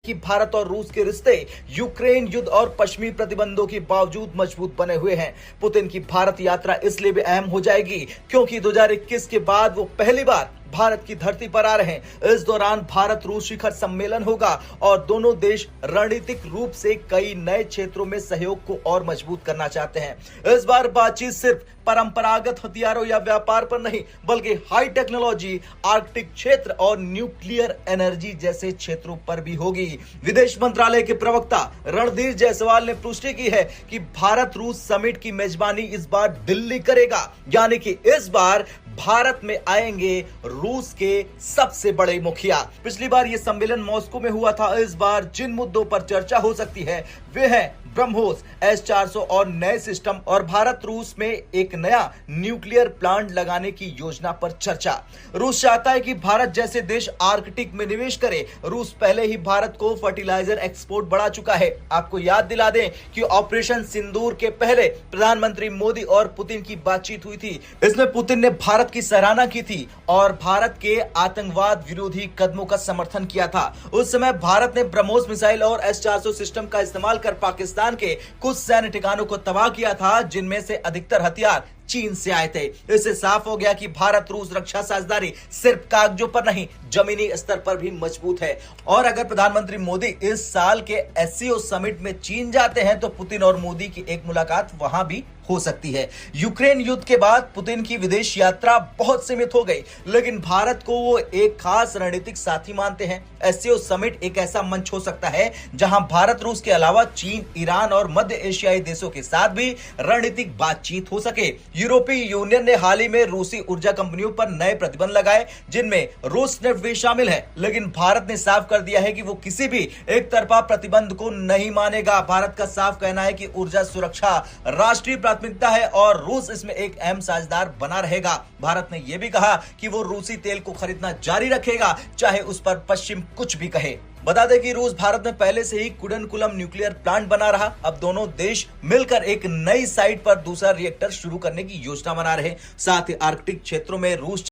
कि भारत और रूस के रिश्ते यूक्रेन युद्ध और पश्चिमी प्रतिबंधों के बावजूद मजबूत बने हुए हैं। पुतिन की भारत यात्रा इसलिए भी अहम हो जाएगी क्योंकि 2021 के बाद वो पहली बार भारत की धरती पर आ रहे हैं। इस दौरान भारत रूस शिखर सम्मेलन होगा और दोनों देश रणनीतिक रूप से कई नए क्षेत्रों में सहयोग को और मजबूत करना चाहते हैं। इस बार बातचीत सिर्फ परंपरागत हथियारों या व्यापार पर नहीं, बल्कि हाई टेक्नोलॉजी, आर्कटिक क्षेत्र और न्यूक्लियर एनर्जी जैसे क्षेत्रों पर भी होगी। विदेश मंत्रालय के प्रवक्ता रणधीर जायसवाल ने पुष्टि की है कि भारत रूस समिट की मेजबानी इस बार दिल्ली करेगा, यानी कि इस बार भारत में आएंगे रूस के सबसे बड़े मुखिया। पिछली बार यह सम्मेलन मॉस्को में हुआ था। इस बार जिन मुद्दों पर चर्चा हो सकती है वे हैं ब्रह्मोस, S-400 और नए सिस्टम और भारत रूस में एक नया न्यूक्लियर प्लांट लगाने की योजना पर चर्चा। रूस चाहता है कि भारत जैसे देश आर्कटिक में निवेश करे। रूस पहले ही भारत को फर्टिलाइजर एक्सपोर्ट बढ़ा चुका है। आपको याद दिला दें कि ऑपरेशन सिंदूर के पहले प्रधानमंत्री मोदी और पुतिन की बातचीत हुई थी। इसमें पुतिन ने भारत की सराहना की थी और भारत के आतंकवाद विरोधी कदमों का समर्थन किया था। उस समय भारत ने ब्रह्मोस मिसाइल और S-400 सिस्टम का इस्तेमाल कर पाकिस्तान के कुछ सैन्य ठिकानों को तबाह किया था, जिनमें से अधिकतर हथियार चीन से आए थे। इससे साफ हो गया कि भारत रूस रक्षा साझेदारी सिर्फ कागजों पर नहीं, जमीनी स्तर पर भी मजबूत है। और अगर प्रधानमंत्री मोदी इस साल के SCO समिट में चीन जाते हैं तो पुतिन और मोदी की एक मुलाकात वहां भी हो सकती है। यूक्रेन युद्ध के बाद पुतिन की विदेश यात्रा बहुत सीमित हो गई, लेकिन भारत को वो एक खास रणनीतिक साथी मानते हैं। SCO समिट एक ऐसा मंच हो सकता है जहां भारत रूस के अलावा चीन, ईरान और मध्य एशियाई देशों के साथ भी रणनीतिक बातचीत हो सके। यूरोपीय यूनियन ने हाल ही में रूसी ऊर्जा कंपनियों पर नए प्रतिबंध लगाए, जिनमें रोसनेफ्ट भी शामिल है, लेकिन भारत ने साफ कर दिया है कि वो किसी भी एक तरफा प्रतिबंध को नहीं मानेगा। भारत का साफ कहना है कि ऊर्जा सुरक्षा राष्ट्रीय प्राथमिकता है और रूस इसमें एक अहम साझेदार बना रहेगा। भारत ने यह भी कहा कि वो रूसी तेल को खरीदना जारी रखेगा, चाहे उस पर पश्चिम कुछ भी कहे। बता दें कि रूस भारत में पहले से ही कुडनकुलम न्यूक्लियर प्लांट बना रहा। अब दोनों देश मिलकर एक नई साइट पर दूसरा रिएक्टर शुरू करने की योजना बना रहे। साथ ही आर्कटिक क्षेत्रों में रूस